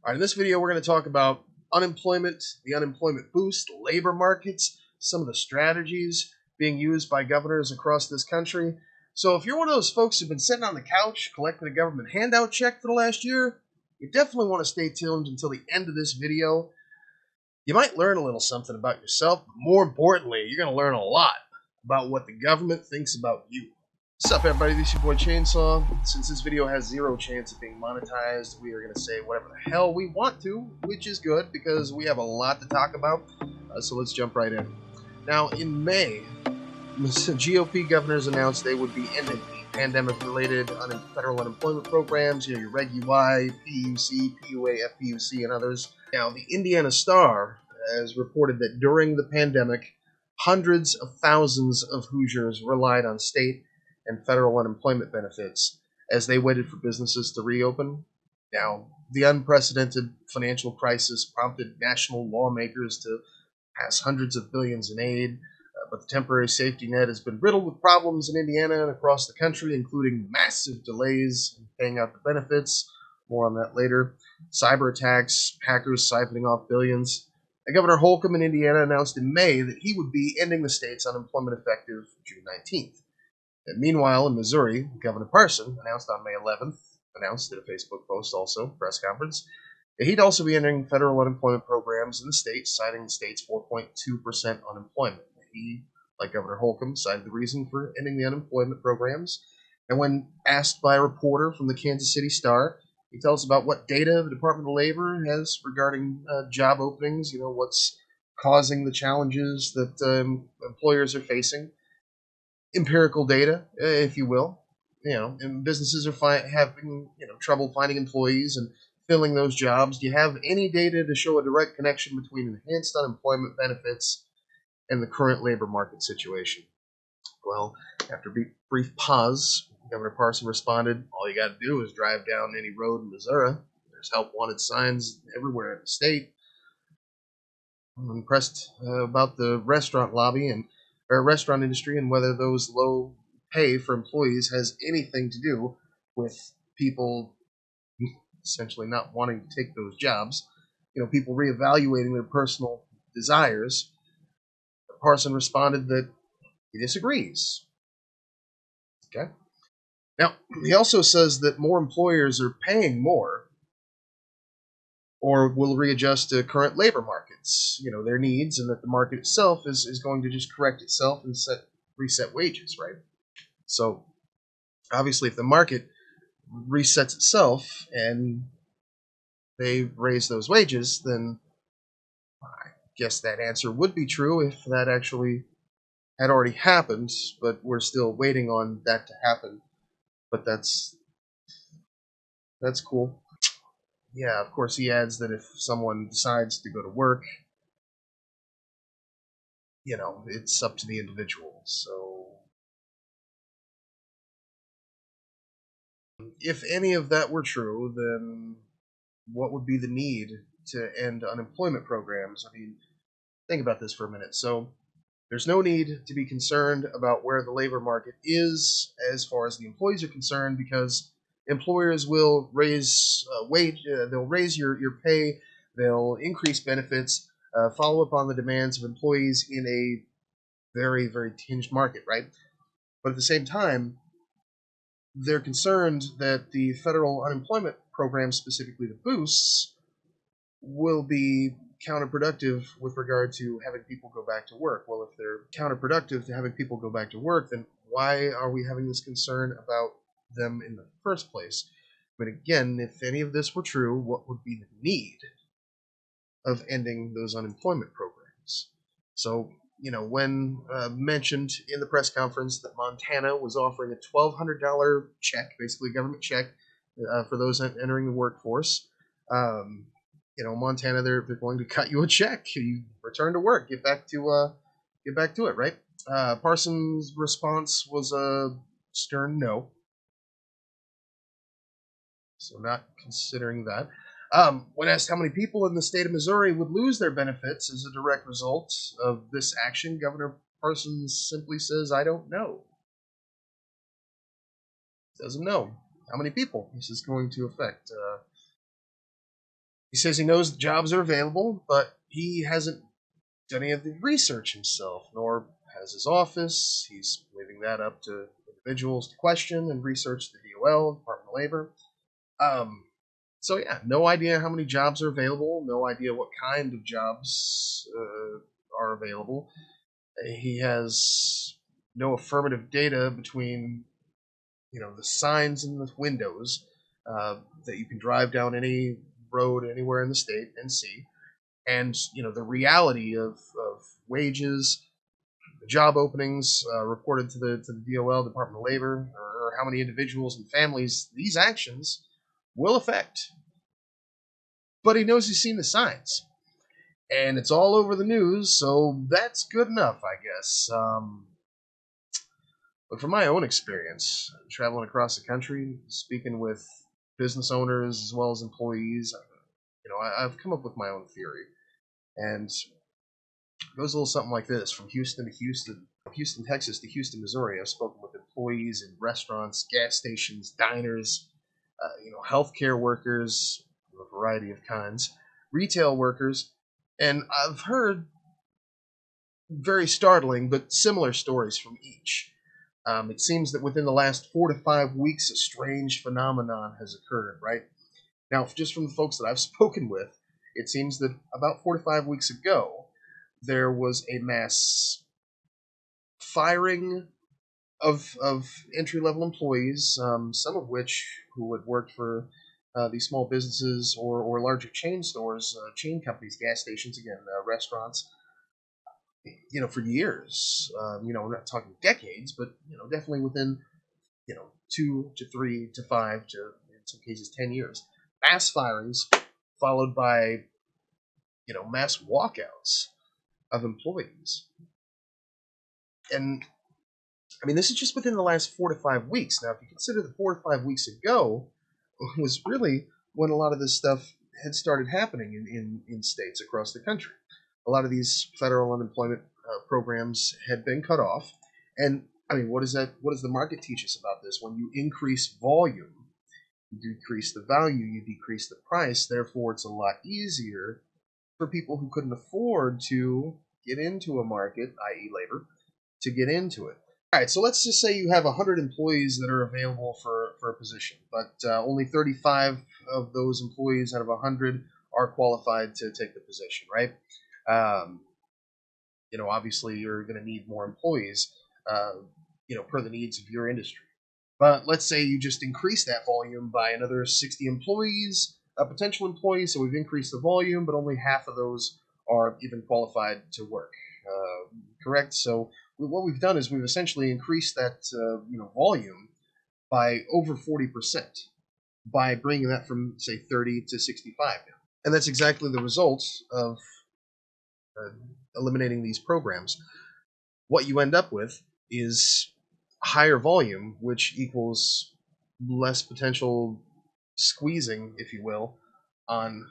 All right, in this video, we're going to talk about unemployment, the unemployment boost, labor markets, some of the strategies being used by governors across this country. So if you're one of those folks who've been sitting on the couch collecting a government handout check for the last year, you definitely want to stay tuned until the end of this video. You might learn a little something about yourself, but more importantly, you're going to learn a lot about what the government thinks about you. What's up, everybody? This is your boy Chainsaw. Since this video has zero chance of being monetized, we are going to say whatever the hell we want to, which is good because we have a lot to talk about. So let's jump right in. Now, in May, GOP governors announced they would be ending the pandemic-related federal unemployment programs, your Reg UI, PUC, PUA, FPUC, and others. Now, the Indiana Star has reported that during the pandemic, hundreds of thousands of Hoosiers relied on state and federal unemployment benefits as they waited for businesses to reopen. Now, the unprecedented financial crisis prompted national lawmakers to pass hundreds of billions in aid, but the temporary safety net has been riddled with problems in Indiana and across the country, including massive delays in paying out the benefits. More on that later. Cyber attacks, hackers siphoning off billions. And Governor Holcomb in Indiana announced in May that he would be ending the state's unemployment effective June 19th. And meanwhile, in Missouri, Governor Parson announced on May 11th, announced in a Facebook post also, press conference, that he'd also be ending federal unemployment programs in the state, citing the state's 4.2% unemployment. He, like Governor Holcomb, cited the reason for ending the unemployment programs. And when asked by a reporter from the Kansas City Star, he tells about what data the Department of Labor has regarding job openings, what's causing the challenges that employers are facing. Empirical data, if you will. And businesses are having trouble finding employees and filling those jobs. Do you have any data to show a direct connection between enhanced unemployment benefits and the current labor market situation? Well, after a brief pause, Governor Parson responded, all you got to do is drive down any road in Missouri. There's help wanted signs everywhere in the state. I'm impressed about the restaurant industry and whether those low pay for employees has anything to do with people essentially not wanting to take those jobs. People reevaluating their personal desires. Parson responded that he disagrees. Okay. Now, he also says that more employers are paying more or will readjust to current labor markets, their needs, and that the market itself is going to just correct itself and reset wages, right? So, obviously, if the market resets itself and they raise those wages, then I guess that answer would be true if that actually had already happened, but we're still waiting on that to happen. But that's cool. Yeah, of course, he adds that if someone decides to go to work, it's up to the individual. So, if any of that were true, then what would be the need to end unemployment programs? I mean, think about this for a minute. So, there's no need to be concerned about where the labor market is as far as the employees are concerned, because employers will raise they'll raise your pay, they'll increase benefits, follow up on the demands of employees in a very, very tinged market, right? But at the same time, they're concerned that the federal unemployment program, specifically the boosts, will be counterproductive with regard to having people go back to work. Well, if they're counterproductive to having people go back to work, then why are we having this concern about them in the first place? But again, if any of this were true, what would be the need of ending those unemployment programs? So, when mentioned in the press conference that Montana was offering a $1,200 check, basically a government check, for those entering the workforce, Montana, they're going to cut you a check. You return to work, get back to it, right? Parsons' response was a stern no. So not considering that. When asked how many people in the state of Missouri would lose their benefits as a direct result of this action, Governor Parsons simply says, I don't know. Doesn't know how many people this is going to affect. He says he knows the jobs are available, but he hasn't done any of the research himself, nor has his office. He's leaving that up to individuals to question and research the DOL, Department of Labor. Um, so yeah, no idea how many jobs are available. No idea what kind of jobs are available. He has no affirmative data between the signs in the windows that you can drive down any road anywhere in the state and see, and the reality of wages, the job openings reported to the DOL, Department of Labor, or how many individuals and families these actions will affect. But he knows he's seen the signs, and it's all over the news, so that's good enough, I guess. But from my own experience, traveling across the country, speaking with business owners as well as employees, I've come up with my own theory, and it goes a little something like this: from Houston to Houston, Texas to Houston, Missouri. I've spoken with employees in restaurants, gas stations, diners, healthcare workers of a variety of kinds, retail workers, and I've heard very startling but similar stories from each. It seems that within the last 4 to 5 weeks, a strange phenomenon has occurred, right? Now, just from the folks that I've spoken with, it seems that about 4 to 5 weeks ago, there was a mass firing of entry-level employees, some of which who had worked for these small businesses or larger chain stores, chain companies, gas stations, again, restaurants, for years. We're not talking decades, but definitely within 2 to 3 to 5 to in some cases 10 years. Mass firings followed by mass walkouts of employees, and I mean this is just within the last 4 to 5 weeks. Now, if you consider the 4 to 5 weeks ago was really when a lot of this stuff had started happening in states across the country. A lot of these federal unemployment programs had been cut off. And I mean, what does the market teach us about this? When you increase volume, you decrease the value, you decrease the price. Therefore, it's a lot easier for people who couldn't afford to get into a market, i.e., labor, to get into it. All right, so let's just say you have 100 employees that are available for a position, but only 35 of those employees out of 100 are qualified to take the position, right? Um, obviously you're going to need more employees, per the needs of your industry. But let's say you just increase that volume by another 60 employees, potential employees. So we've increased the volume, but only half of those are even qualified to work. Correct? So what we've done is we've essentially increased that volume by over 40% by bringing that from say 30 to 65 now. And that's exactly the result of eliminating these programs. What you end up with is higher volume, which equals less potential squeezing, if you will, on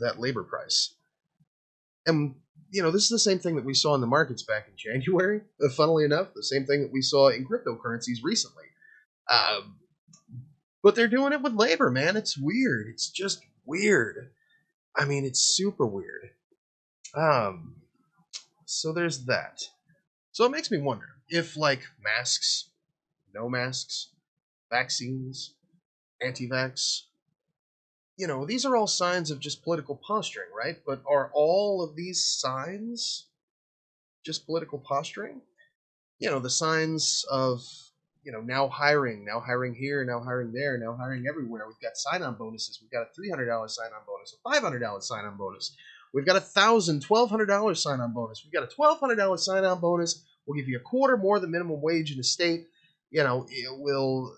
that labor price. And this is the same thing that we saw in the markets back in January. Funnily enough, the same thing that we saw in cryptocurrencies recently. But they're doing it with labor, man. It's weird. It's just weird. I mean, it's super weird. So there's that. So it makes me wonder if, like, masks, no masks, vaccines, anti-vax, these are all signs of just political posturing, right? But are all of these signs just political posturing? The signs of, now hiring here, now hiring there, now hiring everywhere. We've got sign-on bonuses. We've got a $300 sign-on bonus, a $500 sign-on bonus. We've got $1,000, $1,200 sign-on bonus. We've got a $1,200 sign-on bonus. We'll give you a quarter more than minimum wage in the state. It will,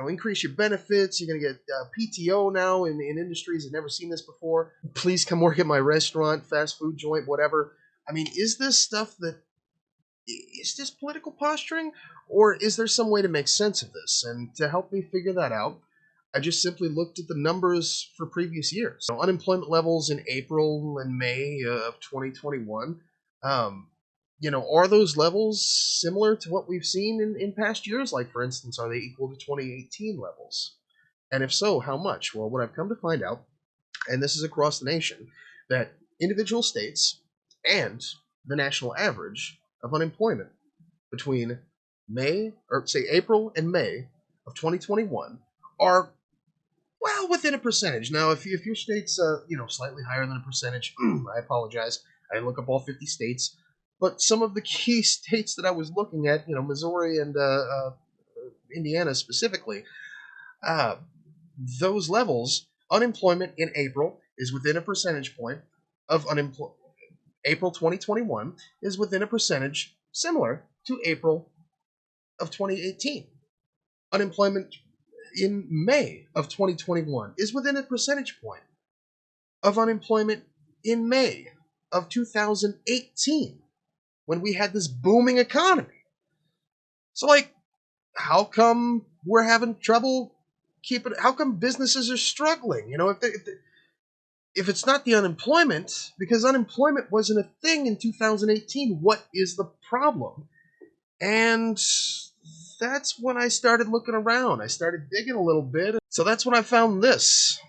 increase your benefits. You're going to get PTO now in industries that have never seen this before. Please come work at my restaurant, fast food joint, whatever. I mean, is this political posturing, or is there some way to make sense of this? And to help me figure that out, I just simply looked at the numbers for previous years. So unemployment levels in April and May of 2021, are those levels similar to what we've seen in past years? Like, for instance, are they equal to 2018 levels? And if so, how much? Well, what I've come to find out and this is across the nation, that individual states and the national average of unemployment between April and May of 2021 are well within a percentage. Now, if your state's slightly higher than a percentage, I apologize. I didn't look up all 50 states, but some of the key states that I was looking at, Missouri and Indiana specifically, those levels, unemployment in April is within a percentage point of unemployment. April 2021 is within a percentage similar to April of 2018. Unemployment in May of 2021 is within a percentage point of unemployment in May of 2018 when we had this booming economy. So, how come we're having trouble how come businesses are struggling? If it's not the unemployment, because unemployment wasn't a thing in 2018, what is the problem? And that's when I started looking around. I started digging a little bit. So that's when I found this.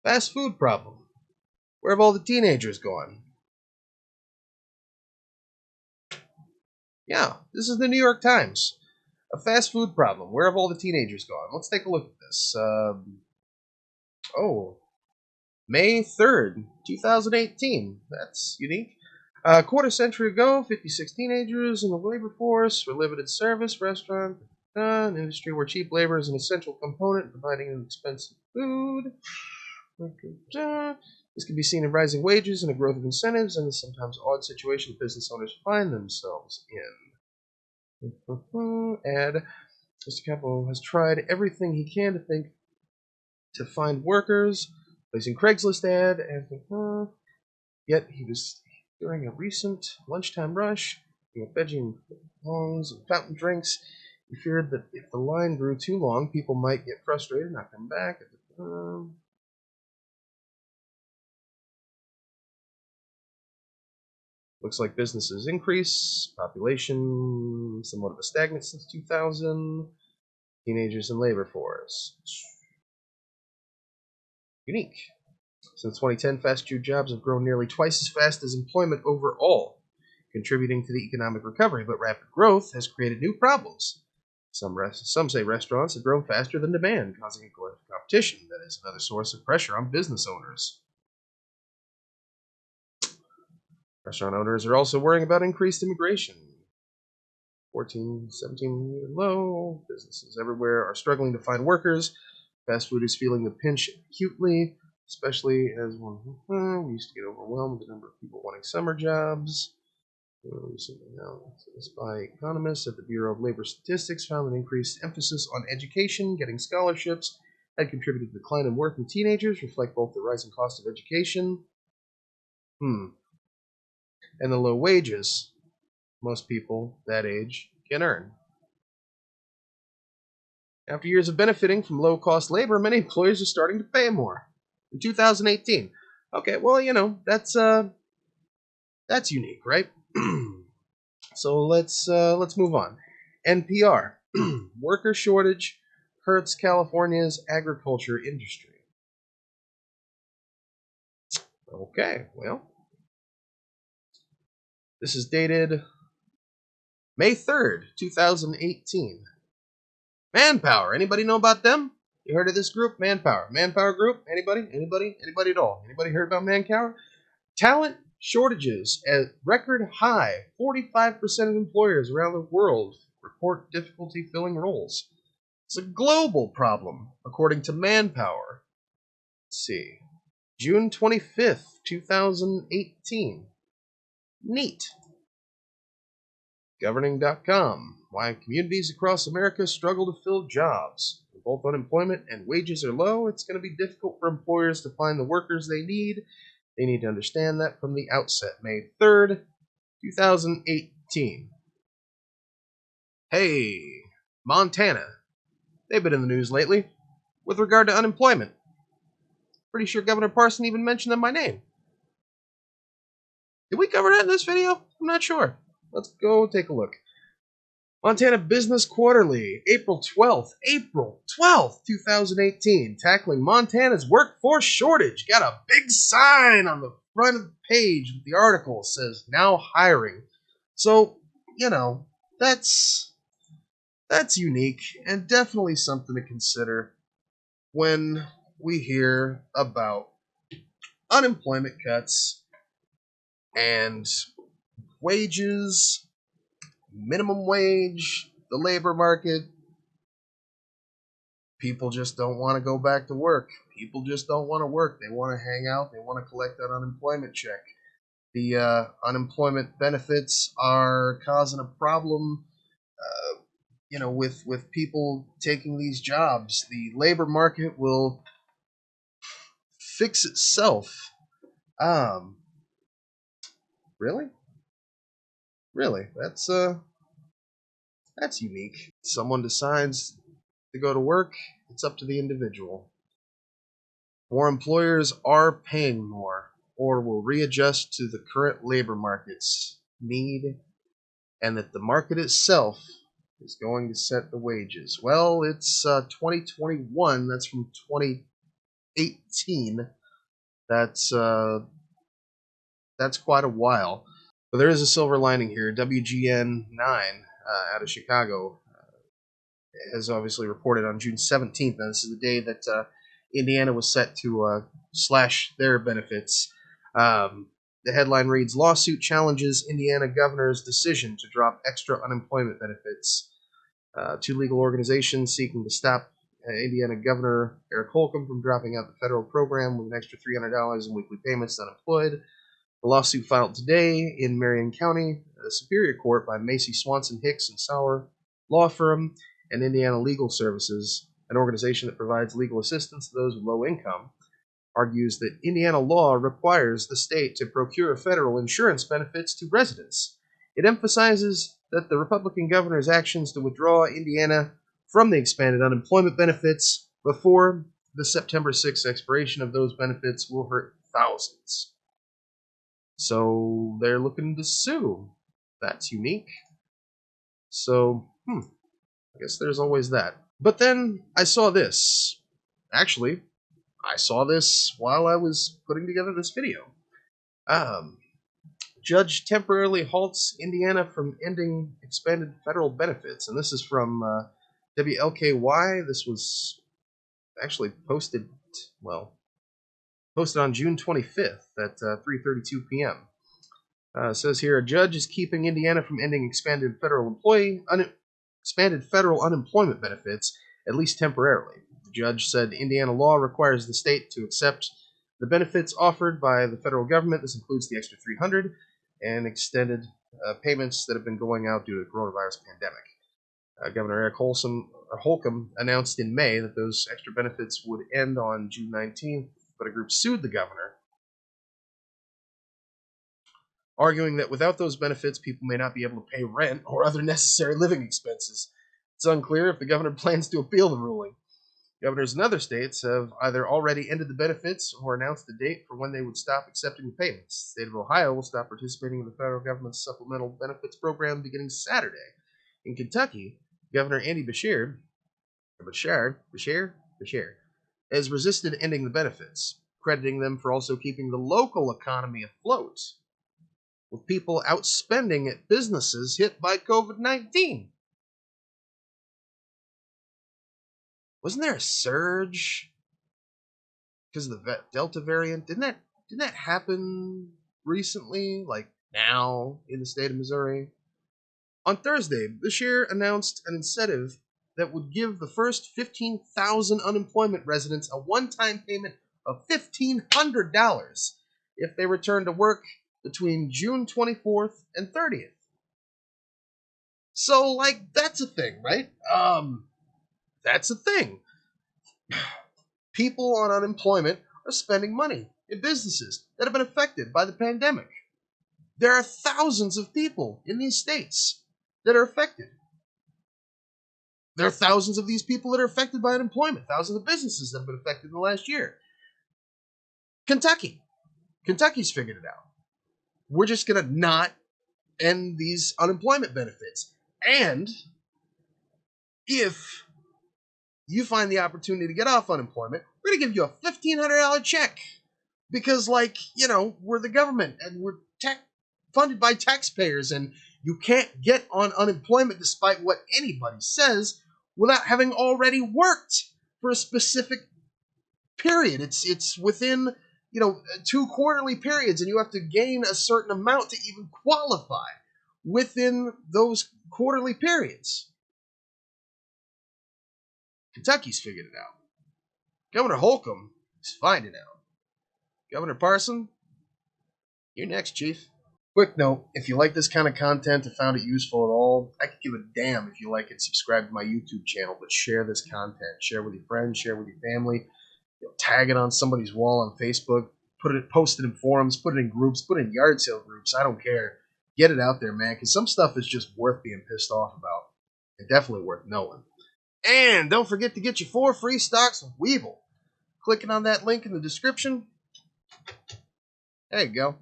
Fast food problem. Where have all the teenagers gone? Yeah, this is the New York Times. A fast food problem. Where have all the teenagers gone? Let's take a look at this. May 3rd, 2018. That's unique. A quarter century ago, 56 teenagers in the labor force for limited service restaurant, an industry where cheap labor is an essential component, providing inexpensive food. This can be seen in rising wages and a growth of incentives and the sometimes odd situation business owners find themselves in. Add, Mr. Campbell has tried everything he can to find workers, placing Craigslist ad, and yet he was during a recent lunchtime rush, veggie longs and fountain drinks. He feared that if the line grew too long, people might get frustrated and not come back at the time. Looks like businesses increase, population somewhat of a stagnant since 2000, teenagers in labor force. Unique. Since 2010, fast food jobs have grown nearly twice as fast as employment overall, contributing to the economic recovery, but rapid growth has created new problems. Some say restaurants have grown faster than demand, causing a glut of competition that is another source of pressure on business owners. Restaurant owners are also worrying about increased immigration. 17 low. Businesses everywhere are struggling to find workers. Fast food is feeling the pinch acutely, especially as we used to get overwhelmed with the number of people wanting summer jobs. Recently announced by economists at the Bureau of Labor Statistics found an increased emphasis on education, getting scholarships, had contributed to the decline in working teenagers, reflect both the rising cost of education and the low wages most people that age can earn. After years of benefiting from low-cost labor, many employers are starting to pay more. In 2018. Okay, well, that's unique, right? So let's move on. NPR. Worker shortage hurts California's agriculture industry. Okay, well, this is dated May 3rd, 2018. Manpower. Anybody know about them? You heard of this group? Manpower. Manpower Group? Anybody? Anybody at all? Anybody heard about Manpower? Talent shortages at record high. 45% of employers around the world report difficulty filling roles. It's a global problem, according to Manpower. Let's see. June 25th, 2018. Neat. Governing.com. Why communities across America struggle to fill jobs. When both unemployment and wages are low, it's going to be difficult for employers to find the workers they need. They need to understand that from the outset. May 3rd, 2018. Hey, Montana. They've been in the news lately with regard to unemployment. Pretty sure Governor Parson even mentioned them by name. Did we cover that in this video? I'm not sure. Let's go take a look. Montana Business Quarterly, April 12th, 2018, tackling Montana's workforce shortage. Got a big sign on the front of the page with the article. It says, now hiring. So, that's unique and definitely something to consider when we hear about unemployment cuts and wages, minimum wage, the labor market. People just don't want to go back to work. People just don't want to work. They want to hang out. They want to collect that unemployment check. The unemployment benefits are causing a problem, with people taking these jobs. The labor market will fix itself. Really? Really? That's unique. Someone decides to go to work, it's up to the individual. More employers are paying more or will readjust to the current labor market's need, and that the market itself is going to set the wages. Well, it's 2021. That's from 2018. That's quite a while. But there is a silver lining here. WGN 9 out of Chicago has obviously reported on June 17th. Now, this is the day that Indiana was set to slash their benefits. The headline reads, Lawsuit challenges Indiana governor's decision to drop extra unemployment benefits. Two legal organizations seeking to stop Indiana Governor Eric Holcomb from dropping out the federal program with an extra $300 in weekly payments to unemployed. The lawsuit filed today in Marion County Superior Court by Macy Swanson Hicks and Sauer Law Firm and Indiana Legal Services, an organization that provides legal assistance to those with low income, argues that Indiana law requires the state to procure federal insurance benefits to residents. It emphasizes that the Republican governor's actions to withdraw Indiana from the expanded unemployment benefits before the September 6th expiration of those benefits will hurt thousands. So they're looking to sue. That's unique. So, I guess there's always that. But then I saw this. Actually, I saw this while I was putting together this video. Judge temporarily halts Indiana from ending expanded federal benefits. And this is from WLKY. This was actually posted on June 25th at 3:32 p.m. It says here, a judge is keeping Indiana from ending expanded federal unemployment benefits, at least temporarily. The judge said Indiana law requires the state to accept the benefits offered by the federal government. This includes the extra $300 and extended payments that have been going out due to the coronavirus pandemic. Governor Eric Holcomb announced in May that those extra benefits would end on June 19th, but a group sued the governor, arguing that without those benefits, people may not be able to pay rent or other necessary living expenses. It's unclear if the governor plans to appeal the ruling. Governors in other states have either already ended the benefits or announced the date for when they would stop accepting the payments. The state of Ohio will stop participating in the federal government's supplemental benefits program beginning Saturday. In Kentucky, Governor Andy Beshear has resisted ending the benefits, crediting them for also keeping the local economy afloat, with people outspending at businesses hit by COVID-19. Wasn't there a surge because of the Delta variant? Didn't that happen recently, like now, in the state of Missouri? On Thursday, Beshear announced an incentive that would give the first 15,000 unemployment residents a one-time payment of $1,500 if they return to work between June 24th and 30th. So, that's a thing, right? That's a thing. People on unemployment are spending money in businesses that have been affected by the pandemic. There are thousands of people in these states that are affected. There are thousands of these people that are affected by unemployment, thousands of businesses that have been affected in the last year. Kentucky's figured it out. We're just going to not end these unemployment benefits. And if you find the opportunity to get off unemployment, we're going to give you a $1,500 check. Because, like, you know, we're the government and we're funded by taxpayers, and you can't get on unemployment despite what anybody says without having already worked for a specific period. It's within, you know, 2 quarterly periods, and you have to gain a certain amount to even qualify within those quarterly periods. Kentucky's figured it out. Governor Holcomb is finding out. Governor Parson, you're next, Chief. Quick note, if you like this kind of content and found it useful at all, I could give a damn if you like and subscribe to my YouTube channel, but share this content. Share with your friends, share with your family, you know, tag it on somebody's wall on Facebook, post it in forums, put it in groups, put it in yard sale groups, I don't care. Get it out there, man, because some stuff is just worth being pissed off about. And definitely worth knowing. And don't forget to get your 4 free stocks with Webull. Clicking on that link in the description. There you go.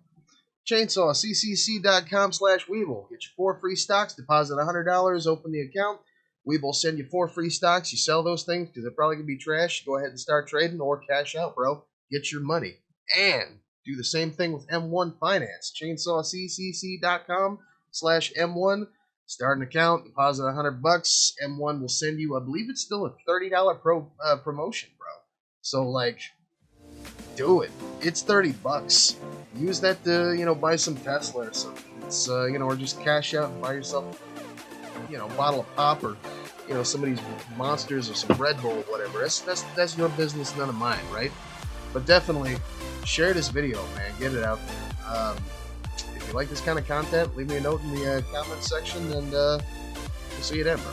ChainsawCCC.com/Webull. Get your 4 free stocks, deposit $100, open the account. Webull send you 4 free stocks. You sell those things because they're probably going to be trash. Go ahead and start trading or cash out, bro. Get your money. And do the same thing with M1 Finance. ChainsawCCC.com/M1. Start an account, deposit $100. M1 will send you, I believe it's still a $30 promotion, bro. So, like, do it. It's $30. Use that to, you know, buy some Tesla or something. It's, you know, or just cash out and buy yourself, you know, a bottle of pop or, you know, some of these Monsters or some Red Bull or whatever. That's your business, none of mine, right? But definitely share this video, man. Get it out there. If you like this kind of content, leave me a note in the comment section, and we'll see you then, bro.